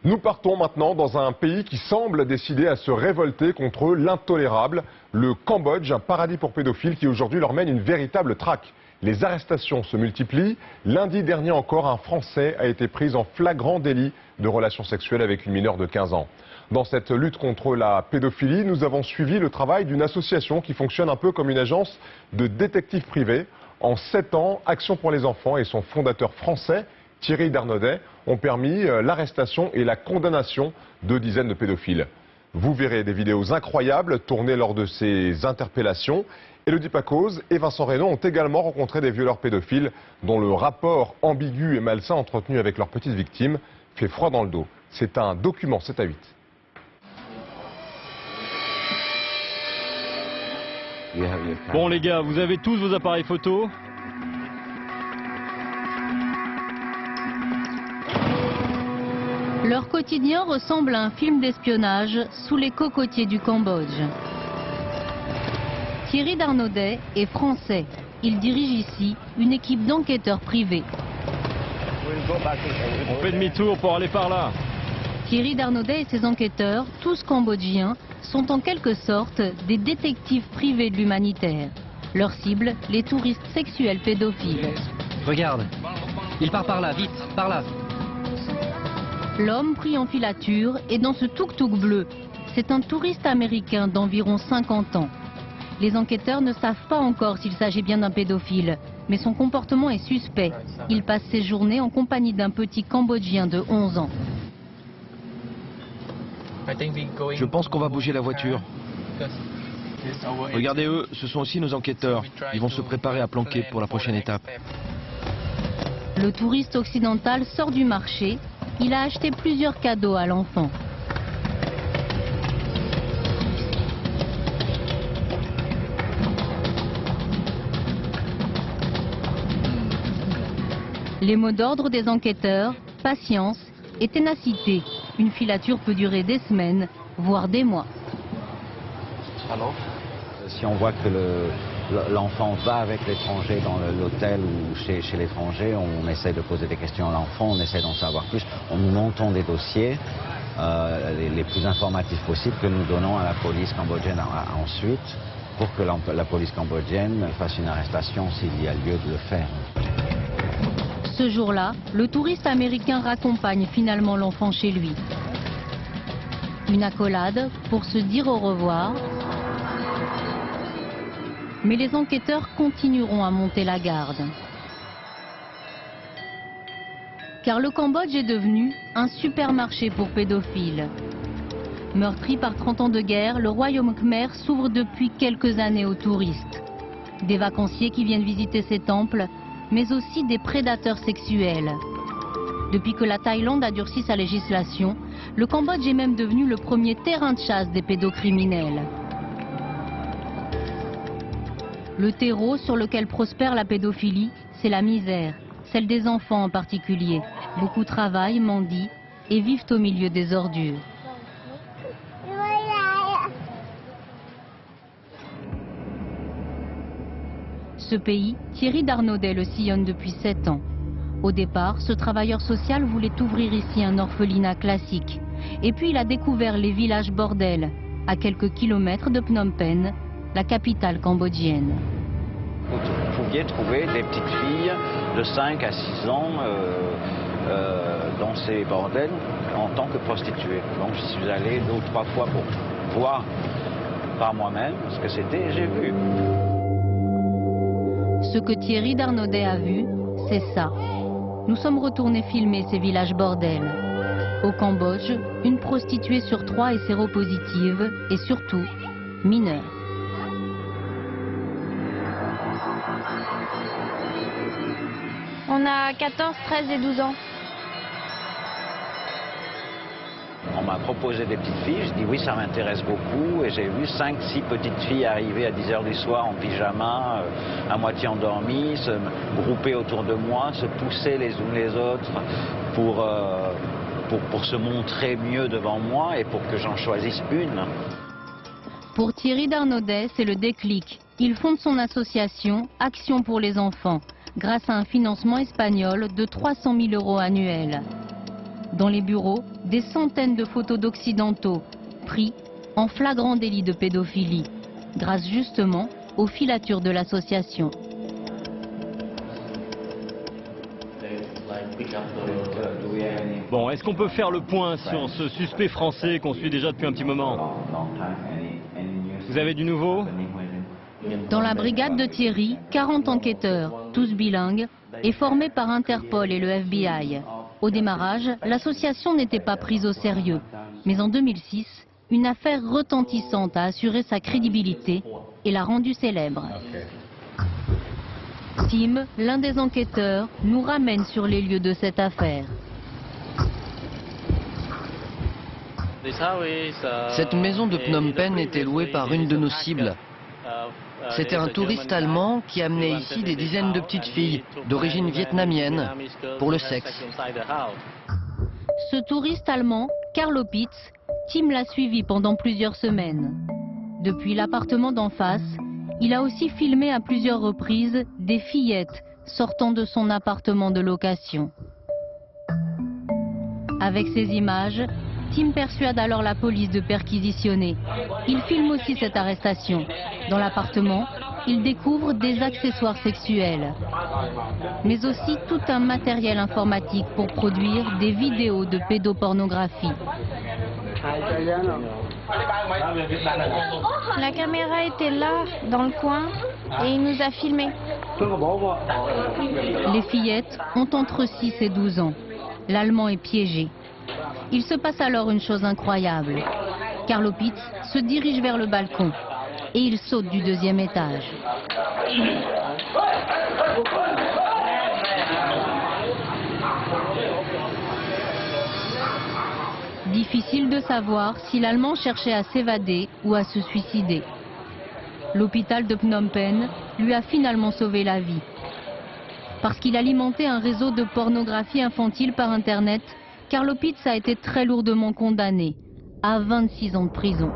Nous partons maintenant dans un pays qui semble décidé à se révolter contre l'intolérable, le Cambodge, un paradis pour pédophiles qui aujourd'hui leur mène une véritable traque. Les arrestations se multiplient. Lundi dernier encore, un Français a été pris en flagrant délit de relations sexuelles avec une mineure de 15 ans. Dans cette lutte contre la pédophilie, nous avons suivi le travail d'une association qui fonctionne un peu comme une agence de détectives privés. En 7 ans, Action pour les enfants et son fondateur français, Thierry Darnaudet, ont permis l'arrestation et la condamnation de dizaines de pédophiles. Vous verrez des vidéos incroyables tournées lors de ces interpellations. Élodie Pacose et Vincent Reynaud ont également rencontré des violeurs pédophiles dont le rapport ambigu et malsain entretenu avec leurs petites victimes fait froid dans le dos. C'est un document 7/8. Bon les gars, vous avez tous vos appareils photo? Leur quotidien ressemble à un film d'espionnage sous les cocotiers du Cambodge. Thierry Darnaudet est français. Il dirige ici une équipe d'enquêteurs privés. On fait demi-tour pour aller par là. Thierry Darnaudet et ses enquêteurs, tous cambodgiens, sont en quelque sorte des détectives privés de l'humanitaire. Leur cible, les touristes sexuels pédophiles. Regarde, il part par là, vite, par là. L'homme pris en filature est dans ce tuk-tuk bleu. C'est un touriste américain d'environ 50 ans. Les enquêteurs ne savent pas encore s'il s'agit bien d'un pédophile, mais son comportement est suspect. Il passe ses journées en compagnie d'un petit Cambodgien de 11 ans. Je pense qu'on va bouger la voiture. Regardez eux, ce sont aussi nos enquêteurs. Ils vont se préparer à planquer pour la prochaine étape. Le touriste occidental sort du marché. Il a acheté plusieurs cadeaux à l'enfant. Les mots d'ordre des enquêteurs, patience et ténacité. Une filature peut durer des semaines, voire des mois. Si on voit que l'enfant va avec l'étranger dans l'hôtel ou chez l'étranger, on essaie de poser des questions à l'enfant, on essaie d'en savoir plus. Nous montons des dossiers les plus informatifs possibles que nous donnons à la police cambodgienne ensuite pour que la police cambodgienne fasse une arrestation s'il y a lieu de le faire. Ce jour-là, le touriste américain raccompagne finalement l'enfant chez lui. Une accolade pour se dire au revoir. Mais les enquêteurs continueront à monter la garde. Car le Cambodge est devenu un supermarché pour pédophiles. Meurtri par 30 ans de guerre, le royaume khmer s'ouvre depuis quelques années aux touristes. Des vacanciers qui viennent visiter ses temples, mais aussi des prédateurs sexuels. Depuis que la Thaïlande a durci sa législation, le Cambodge est même devenu le premier terrain de chasse des pédocriminels. Le terreau sur lequel prospère la pédophilie, c'est la misère, celle des enfants en particulier. Beaucoup travaillent, mendient et vivent au milieu des ordures. Ce pays, Thierry Darnaudet le sillonne depuis 7 ans. Au départ, ce travailleur social voulait ouvrir ici un orphelinat classique. Et puis il a découvert les villages bordels, à quelques kilomètres de Phnom Penh, la capitale cambodgienne. Vous pouviez trouver des petites filles de 5 à 6 ans dans ces bordels en tant que prostituées. Donc je suis allé 2 ou 3 fois pour voir par moi-même ce que c'était et j'ai vu. Ce que Thierry Darnaudet a vu, c'est ça. Nous sommes retournés filmer ces villages bordels. Au Cambodge, une prostituée sur 3 est séropositive et surtout mineure. On a 14, 13 et 12 ans. On m'a proposé des petites filles, je dis oui, ça m'intéresse beaucoup et j'ai vu 5-6 petites filles arriver à 10 h du soir en pyjama, à moitié endormies, se grouper autour de moi, se pousser les unes les autres pour se montrer mieux devant moi et pour que j'en choisisse une. Pour Thierry Darnaudet, c'est le déclic. Il fonde son association Action pour les enfants, grâce à un financement espagnol de 300 000 € annuels. Dans les bureaux, des centaines de photos d'occidentaux pris en flagrant délit de pédophilie, grâce justement aux filatures de l'association. Bon, est-ce qu'on peut faire le point sur ce suspect français qu'on suit déjà depuis un petit moment? Vous avez du nouveau? Dans la brigade de Thierry, 40 enquêteurs, tous bilingues, et formés par Interpol et le FBI. Au démarrage, l'association n'était pas prise au sérieux. Mais en 2006, une affaire retentissante a assuré sa crédibilité et l'a rendue célèbre. Tim, l'un des enquêteurs, nous ramène sur les lieux de cette affaire. Cette maison de Phnom Penh était louée par une de nos cibles. C'était un touriste allemand qui amenait ici des dizaines de petites filles d'origine vietnamienne pour le sexe. Ce touriste allemand, Carlo Pitz, Tim l'a suivi pendant plusieurs semaines. Depuis l'appartement d'en face, il a aussi filmé à plusieurs reprises des fillettes sortant de son appartement de location. Avec ces images, Tim persuade alors la police de perquisitionner. Il filme aussi cette arrestation. Dans l'appartement, il découvre des accessoires sexuels, mais aussi tout un matériel informatique pour produire des vidéos de pédopornographie. La caméra était là, dans le coin, et il nous a filmés. Les fillettes ont entre 6 et 12 ans. L'Allemand est piégé. Il se passe alors une chose incroyable. Carlo Pitz se dirige vers le balcon et il saute du 2e étage. Difficile de savoir si l'Allemand cherchait à s'évader ou à se suicider. L'hôpital de Phnom Penh lui a finalement sauvé la vie. Parce qu'il alimentait un réseau de pornographie infantile par Internet, Carlo Pitz a été très lourdement condamné à 26 ans de prison.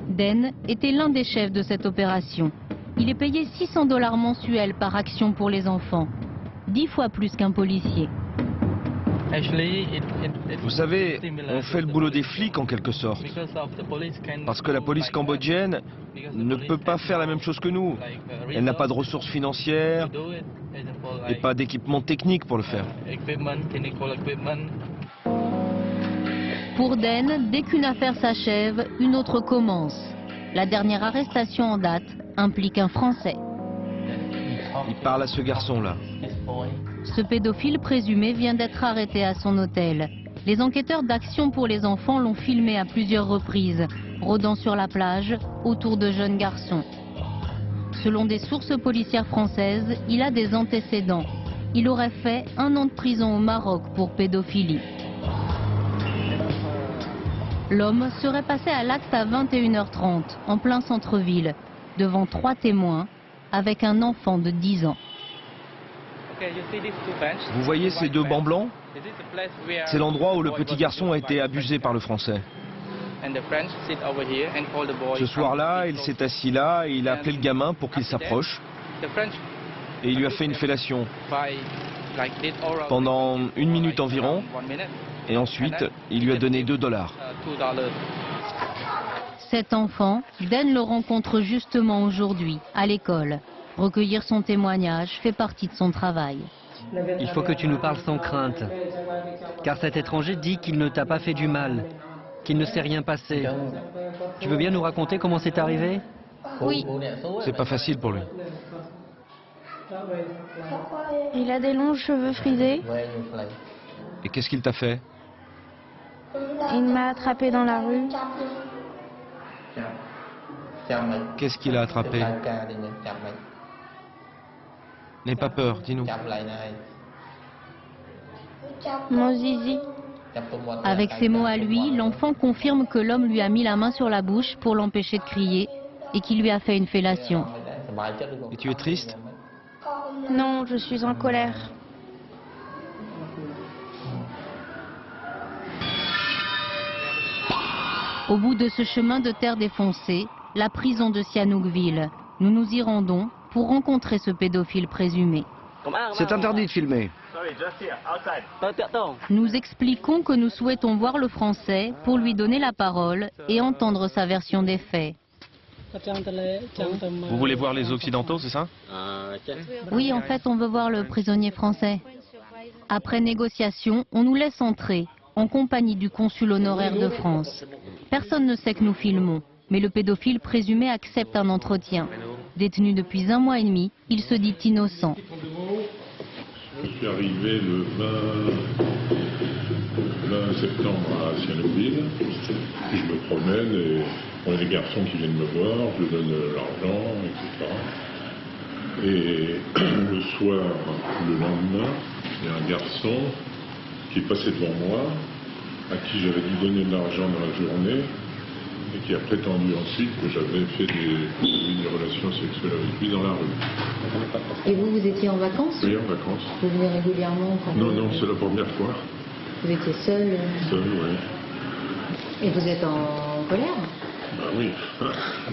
Den était l'un des chefs de cette opération. Il est payé 600 $ mensuels par action pour les enfants, 10 fois plus qu'un policier. Vous savez, on fait le boulot des flics en quelque sorte. Parce que la police cambodgienne ne peut pas faire la même chose que nous. Elle n'a pas de ressources financières et pas d'équipement technique pour le faire. Pour Den, dès qu'une affaire s'achève, une autre commence. La dernière arrestation en date implique un Français. Il parle à ce garçon-là. Ce pédophile présumé vient d'être arrêté à son hôtel. Les enquêteurs d'Action pour les enfants l'ont filmé à plusieurs reprises, rôdant sur la plage autour de jeunes garçons. Selon des sources policières françaises, il a des antécédents. Il aurait fait 1 an de prison au Maroc pour pédophilie. L'homme serait passé à l'acte à 21h30, en plein centre-ville, devant 3 témoins, avec un enfant de 10 ans. Vous voyez ces 2 bancs blancs? C'est l'endroit où le petit garçon a été abusé par le Français. Ce soir-là, il s'est assis là et il a appelé le gamin pour qu'il s'approche. Et il lui a fait une fellation pendant 1 minute environ. Et ensuite, il lui a donné 2 $. Cet enfant, Den le rencontre justement aujourd'hui, à l'école. Recueillir son témoignage fait partie de son travail. Il faut que tu nous parles sans crainte. Car cet étranger dit qu'il ne t'a pas fait du mal, qu'il ne s'est rien passé. Tu veux bien nous raconter comment c'est arrivé? Oui. C'est pas facile pour lui. Il a des longs cheveux frisés. Et qu'est-ce qu'il t'a fait? Il m'a attrapé dans la rue. Qu'est-ce qu'il a attrapé? N'aie pas peur, dis-nous. Mon zizi. Avec ces mots à lui, l'enfant confirme que l'homme lui a mis la main sur la bouche pour l'empêcher de crier et qu'il lui a fait une fellation. Et tu es triste? Non, je suis en colère. Au bout de ce chemin de terre défoncé, la prison de Sihanoukville. Nous nous y rendons pour rencontrer ce pédophile présumé. C'est interdit de filmer. Nous expliquons que nous souhaitons voir le Français pour lui donner la parole et entendre sa version des faits. Vous voulez voir les Occidentaux, c'est ça? Oui, en fait, on veut voir le prisonnier français. Après négociation, on nous laisse entrer, en compagnie du consul honoraire de France. Personne ne sait que nous filmons, mais le pédophile présumé accepte un entretien. Détenu depuis 1 mois et demi, il se dit innocent. Je suis arrivé le 20 septembre à Sihanoukville. Je me promène et il y a des garçons qui viennent me voir, je donne l'argent, etc. Et le soir, le lendemain, il y a un garçon qui est passé devant moi, à qui j'avais dû donner de l'argent dans la journée, et qui a prétendu ensuite que j'avais fait des relations sexuelles avec lui dans la rue. Et vous étiez en vacances? Oui, en vacances. Vous venez régulièrement quand Non, non, c'est la première fois. Vous étiez seul? Seul, oui. Et vous êtes en colère? Bah oui,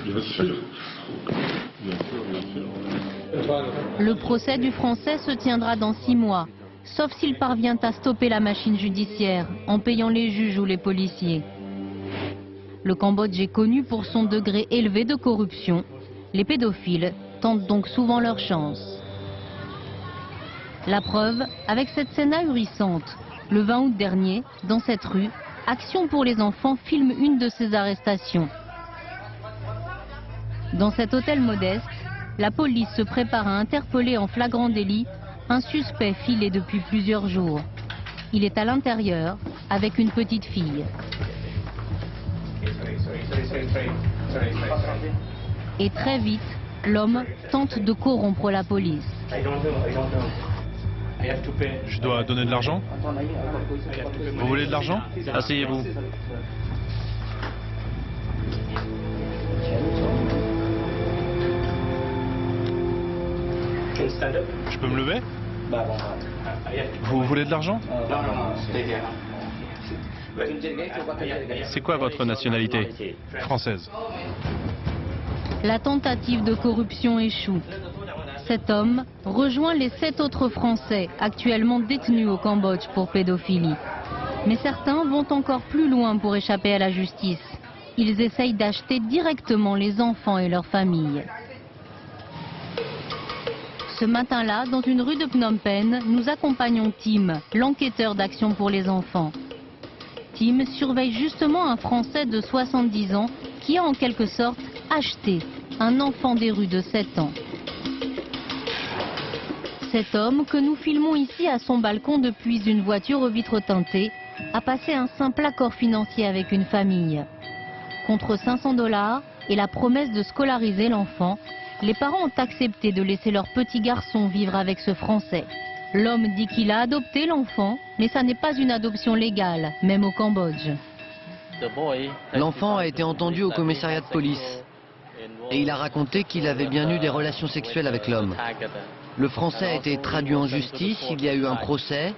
bien sûr. Bien sûr, bien sûr. Le procès du Français se tiendra dans 6 mois, sauf s'il parvient à stopper la machine judiciaire en payant les juges ou les policiers. Le Cambodge est connu pour son degré élevé de corruption. Les pédophiles tentent donc souvent leur chance. La preuve avec cette scène ahurissante. Le 20 août dernier, dans cette rue, Action pour les enfants filme une de ces arrestations. Dans cet hôtel modeste, la police se prépare à interpeller en flagrant délit un suspect filé depuis plusieurs jours. Il est à l'intérieur avec une petite fille. Et très vite, l'homme tente de corrompre la police. Je dois donner de l'argent? Vous voulez de l'argent? Asseyez-vous. Je peux me lever? Vous voulez de l'argent? C'est quoi votre nationalité? Française. La tentative de corruption échoue. Cet homme rejoint les 7 autres Français actuellement détenus au Cambodge pour pédophilie. Mais certains vont encore plus loin pour échapper à la justice. Ils essayent d'acheter directement les enfants et leurs familles. Ce matin-là, dans une rue de Phnom Penh, nous accompagnons Tim, l'enquêteur d'Action pour les enfants. Tim surveille justement un Français de 70 ans qui a en quelque sorte acheté un enfant des rues de 7 ans. Cet homme, que nous filmons ici à son balcon depuis une voiture aux vitres teintées, a passé un simple accord financier avec une famille. Contre 500 $ et la promesse de scolariser l'enfant, les parents ont accepté de laisser leur petit garçon vivre avec ce Français. L'homme dit qu'il a adopté l'enfant, mais ça n'est pas une adoption légale, même au Cambodge. L'enfant a été entendu au commissariat de police et il a raconté qu'il avait bien eu des relations sexuelles avec l'homme. Le Français a été traduit en justice, il y a eu un procès.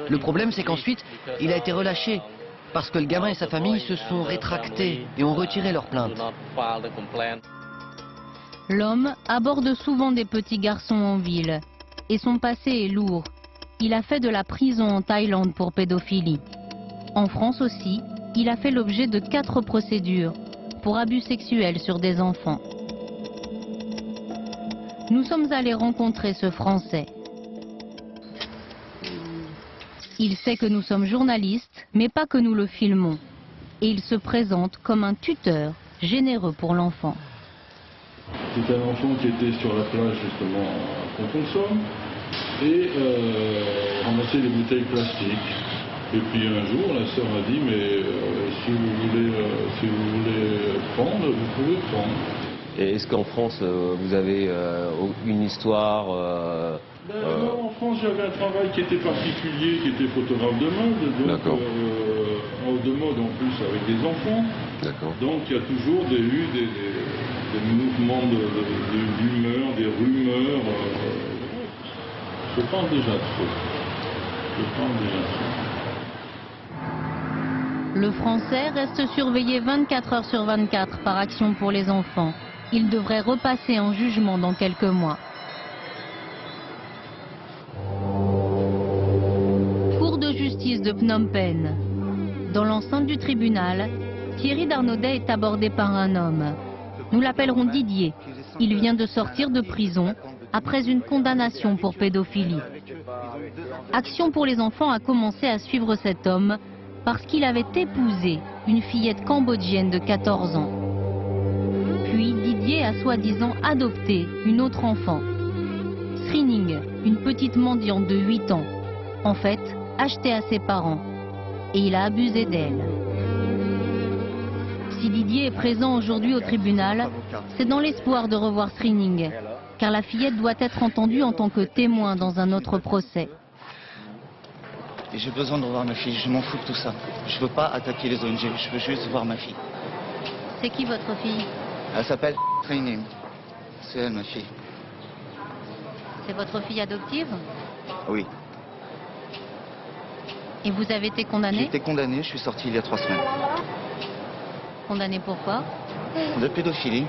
Le problème, c'est qu'ensuite, il a été relâché parce que le gamin et sa famille se sont rétractés et ont retiré leur plainte. L'homme aborde souvent des petits garçons en ville et son passé est lourd. Il a fait de la prison en Thaïlande pour pédophilie. En France aussi, il a fait l'objet de 4 procédures pour abus sexuels sur des enfants. Nous sommes allés rencontrer ce Français. Il sait que nous sommes journalistes, mais pas que nous le filmons. Et il se présente comme un tuteur généreux pour l'enfant. C'est un enfant qui était sur la plage justement à Pont-Consomme et ramassait des bouteilles plastiques. Et puis un jour, la sœur a dit, mais si vous voulez prendre, vous pouvez prendre. Et est-ce qu'en France, vous avez une histoire Non, en France, j'avais un travail qui était particulier, qui était photographe de mode, donc de mode en plus avec des enfants. Donc il y a toujours eu des mouvements d'humeur, des rumeurs. Je pense déjà trop. Le Français reste surveillé 24 heures sur 24 par Action pour les enfants. Il devrait repasser en jugement dans quelques mois. police de Phnom Penh. Dans l'enceinte du tribunal, Thierry Darnaudet est abordé par un homme. Nous l'appellerons Didier. Il vient de sortir de prison après une condamnation pour pédophilie. Action pour les enfants a commencé à suivre cet homme parce qu'il avait épousé une fillette cambodgienne de 14 ans. Puis Didier a soi-disant adopté une autre enfant. Srining, une petite mendiante de 8 ans, en fait, achetée à ses parents. Et il a abusé d'elle. Si Didier est présent aujourd'hui au tribunal, c'est dans l'espoir de revoir Srining, car la fillette doit être entendue en tant que témoin dans un autre procès. J'ai besoin de revoir ma fille, je m'en fous de tout ça. Je veux pas attaquer les ONG, je veux juste voir ma fille. C'est qui votre fille? Elle s'appelle Srining. C'est elle, ma fille. C'est votre fille adoptive? Oui. Et vous avez été condamné? J'ai été condamné, je suis sorti il y a 3 semaines. Condamné pourquoi? De pédophilie.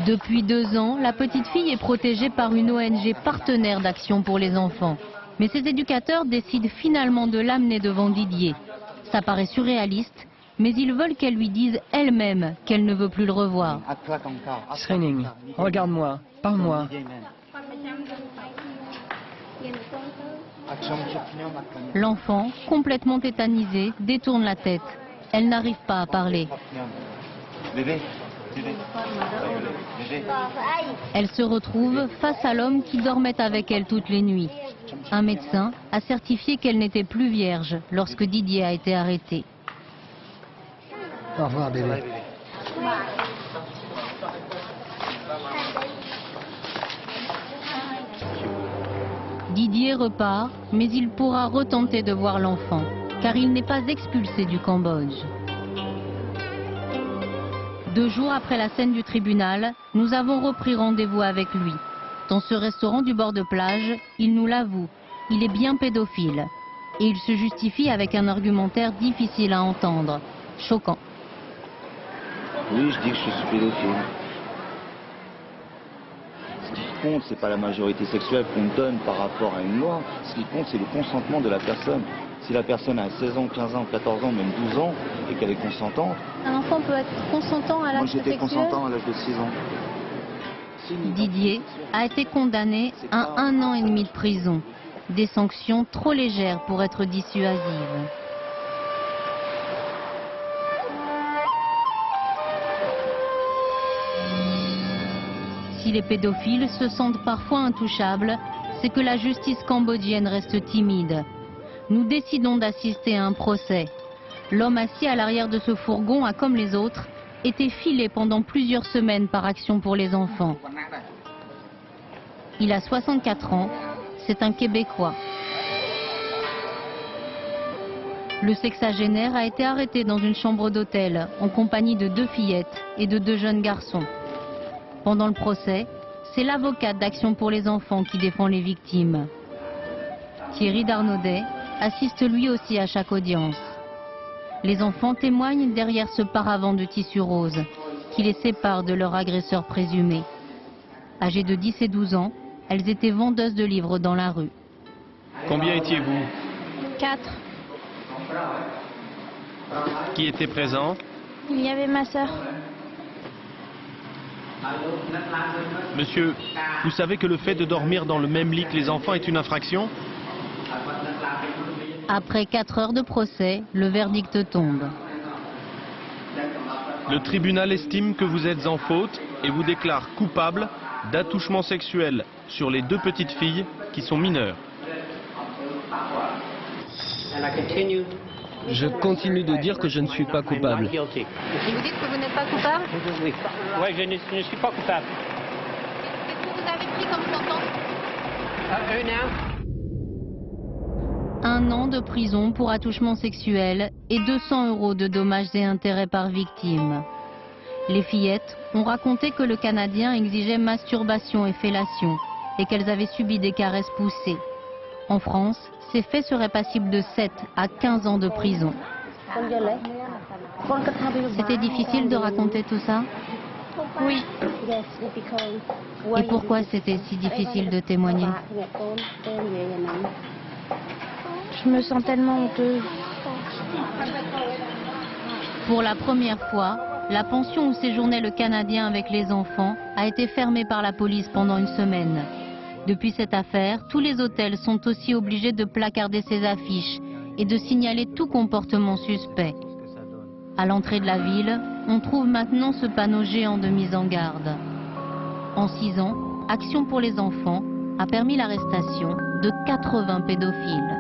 Depuis 2 ans, la petite fille est protégée par une ONG partenaire d'Action pour les enfants. Mais ses éducateurs décident finalement de l'amener devant Didier. Ça paraît surréaliste, mais ils veulent qu'elle lui dise elle-même qu'elle ne veut plus le revoir. Srining, regarde-moi, parle-moi. L'enfant, complètement tétanisée, détourne la tête. Elle n'arrive pas à parler. Elle se retrouve face à l'homme qui dormait avec elle toutes les nuits. Un médecin a certifié qu'elle n'était plus vierge lorsque Didier a été arrêté. Au revoir, bébé. Didier repart, mais il pourra retenter de voir l'enfant, car il n'est pas expulsé du Cambodge. 2 jours après la scène du tribunal, nous avons repris rendez-vous avec lui. Dans ce restaurant du bord de plage, il nous l'avoue, il est bien pédophile. Et il se justifie avec un argumentaire difficile à entendre, choquant. Oui, je dis que je suis pédophile. Ce qui compte, c'est pas la majorité sexuelle qu'on donne par rapport à une loi. Ce qui compte, c'est le consentement de la personne. Si la personne a 16 ans, 15 ans, 14 ans, même 12 ans, et qu'elle est consentante... Un enfant peut être consentant à l'âge sexuel? Moi, j'étais consentant à l'âge de 6 ans. Didier a été condamné à 1 an et demi de prison. Des sanctions trop légères pour être dissuasives. Si les pédophiles se sentent parfois intouchables, c'est que la justice cambodgienne reste timide. Nous décidons d'assister à un procès. L'homme assis à l'arrière de ce fourgon a, comme les autres, été filé pendant plusieurs semaines par Action pour les enfants. Il a 64 ans, c'est un Québécois. Le sexagénaire a été arrêté dans une chambre d'hôtel en compagnie de 2 fillettes et de 2 jeunes garçons. Pendant le procès, c'est l'avocate d'Action pour les enfants qui défend les victimes. Thierry Darnaudet assiste lui aussi à chaque audience. Les enfants témoignent derrière ce paravent de tissu rose qui les sépare de leur agresseur présumé. Âgées de 10 et 12 ans, elles étaient vendeuses de livres dans la rue. Combien étiez-vous? 4. Qui était présent? Il y avait ma sœur. Monsieur, vous savez que le fait de dormir dans le même lit que les enfants est une infraction? Après 4 heures de procès, le verdict tombe. Le tribunal estime que vous êtes en faute et vous déclare coupable d'attouchement sexuel sur les 2 petites filles qui sont mineures. Je continue de dire que je ne suis pas coupable. Et vous dites que vous n'êtes pas coupable? Oui, je ne suis pas coupable. Qu'est-ce que vous avez pris comme sentence? 1 an de prison pour attouchement sexuel et 200 € de dommages et intérêts par victime. Les fillettes ont raconté que le Canadien exigeait masturbation et fellation et qu'elles avaient subi des caresses poussées. En France, ces faits seraient passibles de 7 à 15 ans de prison. C'était difficile de raconter tout ça? Oui. Et pourquoi c'était si difficile de témoigner? Je me sens tellement honteuse. Pour la première fois, la pension où séjournait le Canadien avec les enfants a été fermée par la police pendant une semaine. Depuis cette affaire, tous les hôtels sont aussi obligés de placarder ces affiches et de signaler tout comportement suspect. À l'entrée de la ville, on trouve maintenant ce panneau géant de mise en garde. En 6 ans, Action pour les enfants a permis l'arrestation de 80 pédophiles.